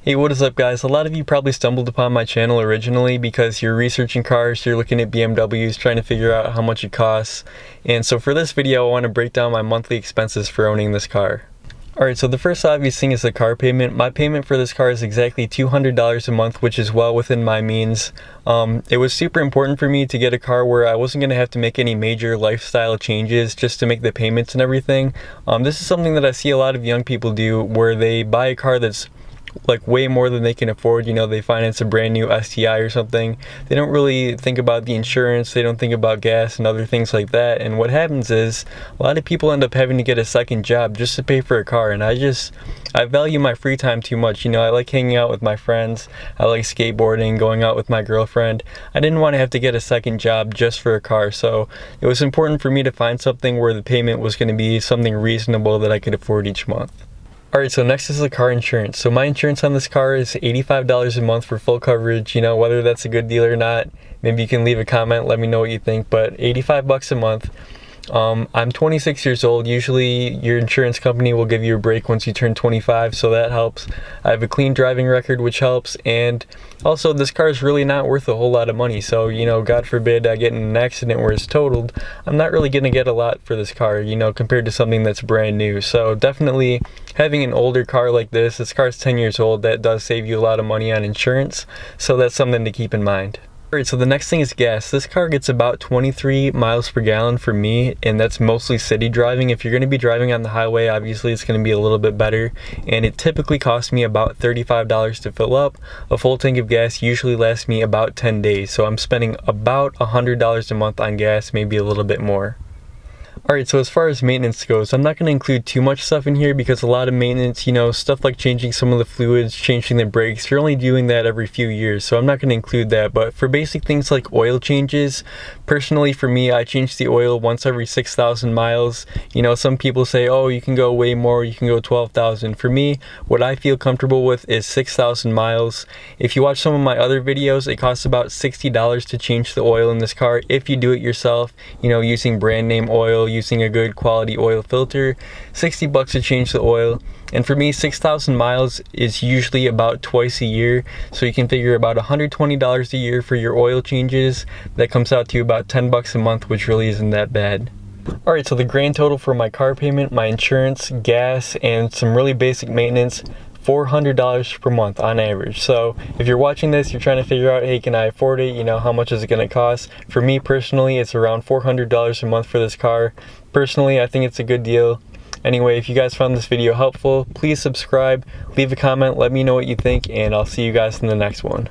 Hey, what is up guys? A lot of you probably stumbled upon my channel originally because you're researching cars, you're looking at BMWs, trying to figure out how much it costs. And so for this video, I want to break down my monthly expenses for owning this car. Alright, so the first obvious thing is the car payment. My payment for this car is exactly $200 a month, which is well within my means. It was super important for me to get a car where I wasn't going to have to make any major lifestyle changes just to make the payments and everything. This is something that I see a lot of young people do where they buy a car that's like way more than they can afford. You know, they finance a brand new STI or something. They don't really think about the insurance, they don't think about gas and other things like that. And what happens is a lot of people end up having to get a second job just to pay for a car. And I value my free time too much. You know, I like hanging out with my friends, I like skateboarding, going out with my girlfriend. I didn't want to have to get a second job just for a car, so it was important for me to find something where the payment was going to be something reasonable that I could afford each month. Alright, so next is the car insurance. So my insurance on this car is $85 a month for full coverage. You know, whether that's a good deal or not, maybe you can leave a comment, let me know what you think, but 85 bucks a month. I'm 26 years old. Usually your insurance company will give you a break once you turn 25, so that helps. I have a clean driving record, which helps, and also this car is really not worth a whole lot of money. So, you know, God forbid I get in an accident where it's totaled, I'm not really gonna get a lot for this car, you know, compared to something that's brand new. So definitely having an older car like this car's 10 years old, that does save you a lot of money on insurance, so that's something to keep in mind. Alright, so the next thing is gas. This car gets about 23 miles per gallon for me, and that's mostly city driving. If you're going to be driving on the highway, obviously it's going to be a little bit better, and it typically costs me about $35 to fill up. A full tank of gas usually lasts me about 10 days, so I'm spending about $100 a month on gas, maybe a little bit more. Alright, so as far as maintenance goes, I'm not going to include too much stuff in here because a lot of maintenance, you know, stuff like changing some of the fluids, changing the brakes, you're only doing that every few years, so I'm not going to include that. But for basic things like oil changes, personally for me, I change the oil once every 6,000 miles. You know, some people say, oh, you can go way more, you can go 12,000. For me, what I feel comfortable with is 6,000 miles. If you watch some of my other videos, it costs about $60 to change the oil in this car if you do it yourself, you know, using brand name oil, using a good quality oil filter. 60 bucks to change the oil. And for me, 6,000 miles is usually about twice a year, so you can figure about $120 a year for your oil changes. That comes out to about 10 bucks a month, which really isn't that bad. Alright, so the grand total for my car payment, my insurance, gas, and some really basic maintenance, $400 per month on average. So if you're watching this, you're trying to figure out, hey, can I afford it? You know, how much is it going to cost? For me personally, it's around $400 a month for this car. Personally, I think it's a good deal. Anyway, if you guys found this video helpful, please subscribe, leave a comment, let me know what you think, and I'll see you guys in the next one.